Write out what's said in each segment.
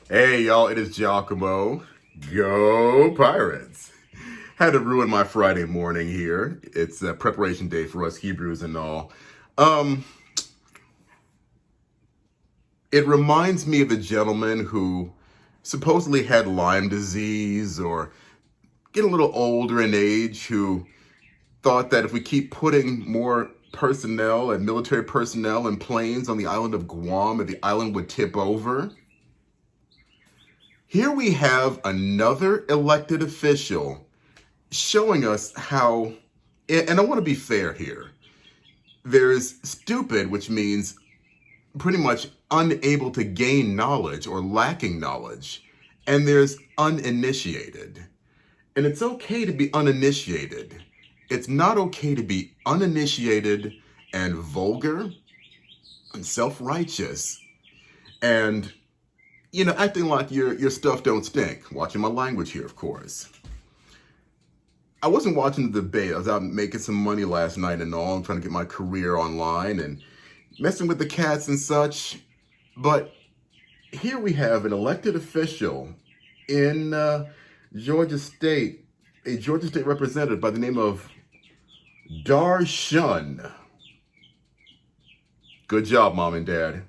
Hey y'all, it is Giacomo. Go Pirates. Had to ruin my Friday morning here. It's a preparation day for us Hebrews and all. Um, it reminds me of the gentleman who supposedly had Lyme disease or getting a little older in age who thought that if we keep putting more personnel and military personnel and planes on the island of Guam, that the island would tip over. Here we have another elected official showing us how, and I want to be fair here. There's stupid, which means pretty much unable to gain knowledge or lacking knowledge, and there's uninitiated. And it's okay to be uninitiated. It's not okay to be uninitiated and vulgar and self-righteous and, acting like your stuff don't stink. Watching my language here, of course. I wasn't watching the debate. I was out making some money last night and all. I'm trying to get my career online and messing with the cats and such. But here we have an elected official in Georgia State, a Georgia State representative by the name of Darshun. Good job, Mom and Dad.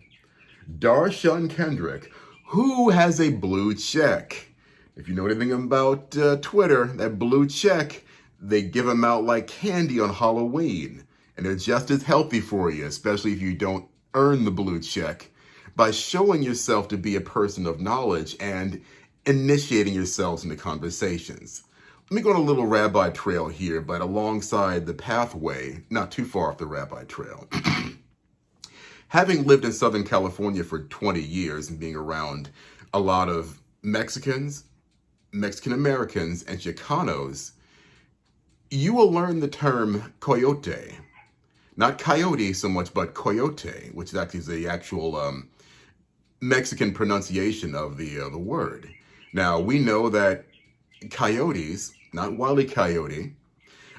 Darshun Kendrick, who has a blue check. If you know anything about Twitter, that blue check, they give them out like candy on Halloween. And they're just as healthy for you, especially if you don't earn the blue check, by showing yourself to be a person of knowledge and initiating yourselves into conversations. Let me go on a little rabbi trail here, but alongside the pathway, not too far off the rabbi trail. Having lived in Southern California for 20 years and being around a lot of Mexicans, Mexican Americans, and Chicanos, you will learn the term coyote. Not coyote so much, but coyote, which is actually the actual Mexican pronunciation of the word. Now, we know that coyotes, not Wile E. Coyote,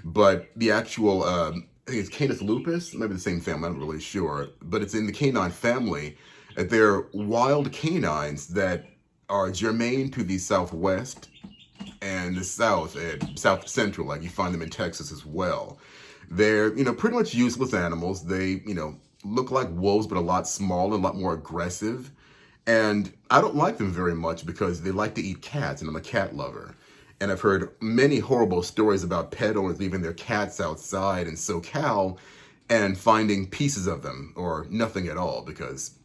but the actual, I think it's Canis lupus, maybe the same family, I'm not really sure, but it's in the canine family. They're wild canines that are germane to the Southwest and the South and South Central, like you find them in Texas as well. They're, pretty much useless animals. They, look like wolves, but a lot smaller, a lot more aggressive. And I don't like them very much because they like to eat cats, and I'm a cat lover. And I've heard many horrible stories about pet owners leaving their cats outside in SoCal and finding pieces of them or nothing at all because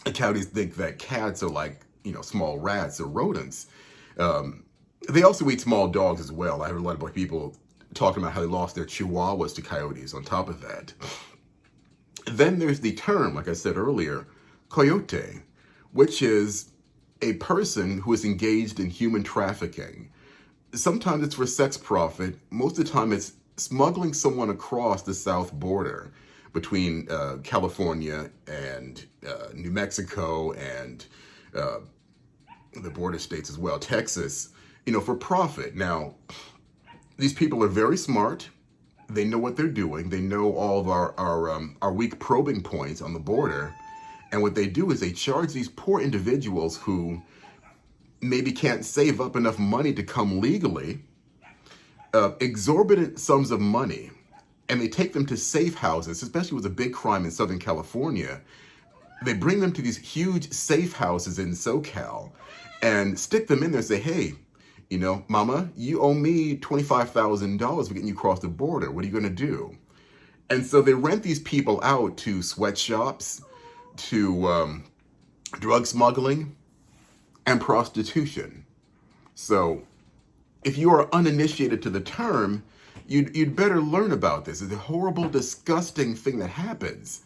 coyotes think that cats are like, small rats or rodents. They also eat small dogs as well. I heard a lot of people talking about how they lost their chihuahuas to coyotes on top of that. Then there's the term, like I said earlier, coyote, which is a person who is engaged in human trafficking. Sometimes it's for sex profit. Most of the time it's smuggling someone across the south border between California and New Mexico and the border states as well, Texas, for profit. Now, these people are very smart. They know what they're doing. They know all of our weak probing points on the border. And what they do is they charge these poor individuals who maybe can't save up enough money to come legally, exorbitant sums of money, and they take them to safe houses, especially with a big crime in Southern California. They bring them to these huge safe houses in SoCal and stick them in there and say, hey, mama, you owe me $25,000 for getting you across the border. What are you going to do? And so they rent these people out to sweatshops, to drug smuggling, and prostitution. So if you are uninitiated to the term, you'd better learn about this. It's a horrible, disgusting thing that happens,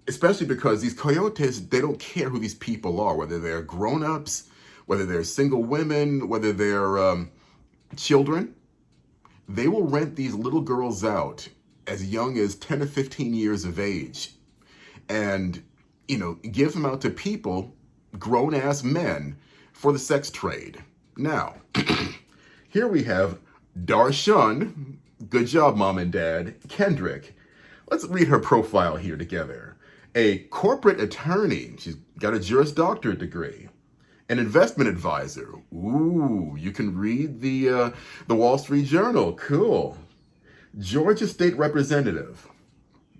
especially because these coyotes, they don't care who these people are, whether they're grown-ups, whether they're single women, whether they're children. They will rent these little girls out as young as 10 or 15 years of age and, give them out to people, grown-ass men, for the sex trade. Now, here we have Darshun, good job, Mom and Dad, Kendrick. Let's read her profile here together. A corporate attorney. She's got a Juris Doctorate degree. An investment advisor. Ooh, you can read the Wall Street Journal. Cool. Georgia State Representative.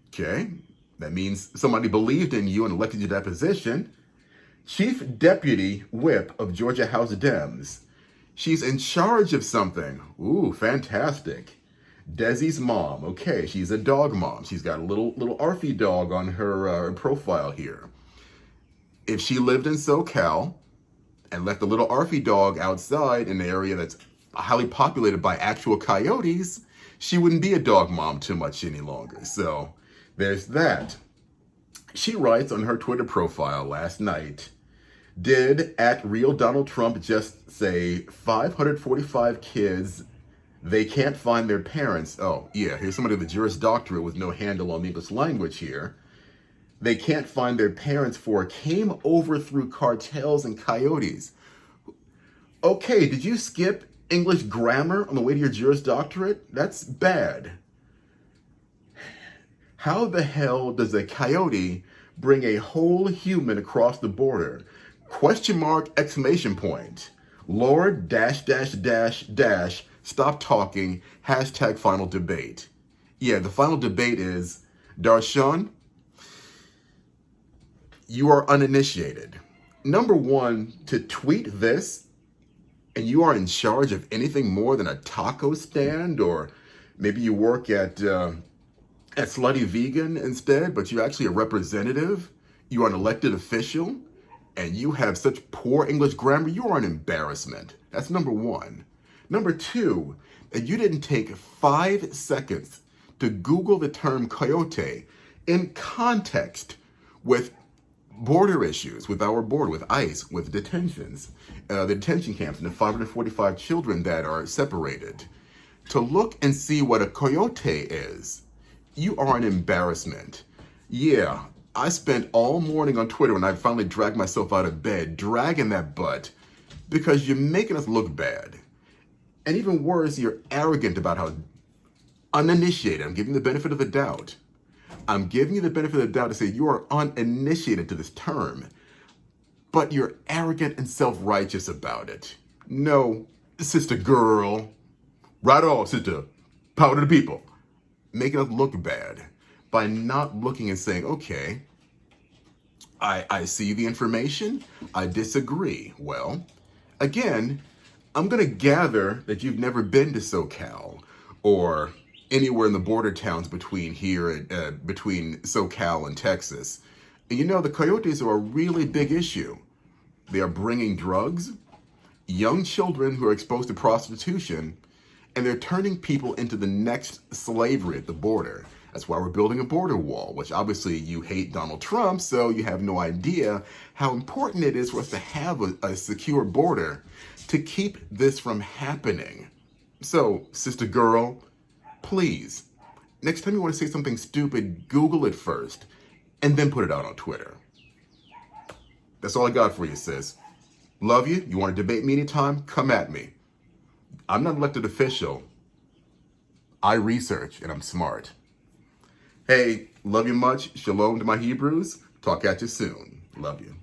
Okay, that means somebody believed in you and elected you to that position. Chief Deputy Whip of Georgia House Dems. She's in charge of something. Ooh, fantastic. Desi's mom. Okay, she's a dog mom. She's got a little Arfie dog on her profile here. If she lived in SoCal and left a little Arfie dog outside in an area that's highly populated by actual coyotes, she wouldn't be a dog mom too much any longer. So there's that. She writes on her Twitter profile last night, did at real Donald Trump just say 545 kids, they can't find their parents? Oh, yeah, here's somebody with a Juris Doctorate with no handle on the English language here. They can't find their parents for came over through cartels and coyotes. Okay, did you skip English grammar on the way to your Juris Doctorate? That's bad. How the hell does a coyote bring a whole human across the border? Question mark, exclamation point. Lord, dash, stop talking, hashtag final debate. Yeah, the final debate is, Darshun, you are uninitiated. Number one, to tweet this, and you are in charge of anything more than a taco stand, or maybe you work at Slutty Vegan instead, but you're actually a representative, you are an elected official, and you have such poor English grammar, you are an embarrassment. That's number one. Number two, that you didn't take 5 seconds to Google the term coyote in context with border issues, with our border, with ICE, with detentions, the detention camps, and the 545 children that are separated. To look and see what a coyote is, you are an embarrassment. Yeah, I spent all morning on Twitter when I finally dragged myself out of bed, dragging that butt, because you're making us look bad. And even worse, you're arrogant about how uninitiated. I'm giving you the benefit of the doubt. I'm giving you the benefit of the doubt to say you are uninitiated to this term, but you're arrogant and self-righteous about it. No, sister girl. Right on, sister. Power to the people. Making us look bad by not looking and saying, okay, I see the information, I disagree. Well, again, I'm gonna gather that you've never been to SoCal or anywhere in the border towns between between SoCal and Texas. And you know, the coyotes are a really big issue. They are bringing drugs, young children who are exposed to prostitution, and they're turning people into the next slavery at the border. That's why we're building a border wall, which obviously you hate Donald Trump, so you have no idea how important it is for us to have a secure border to keep this from happening. So, sister girl, please, next time you want to say something stupid, Google it first, and then put it out on Twitter. That's all I got for you, sis. Love you. You want to debate me anytime? Come at me. I'm not an elected official. I research, and I'm smart. Hey, love you much. Shalom to my Hebrews. Talk at you soon. Love you.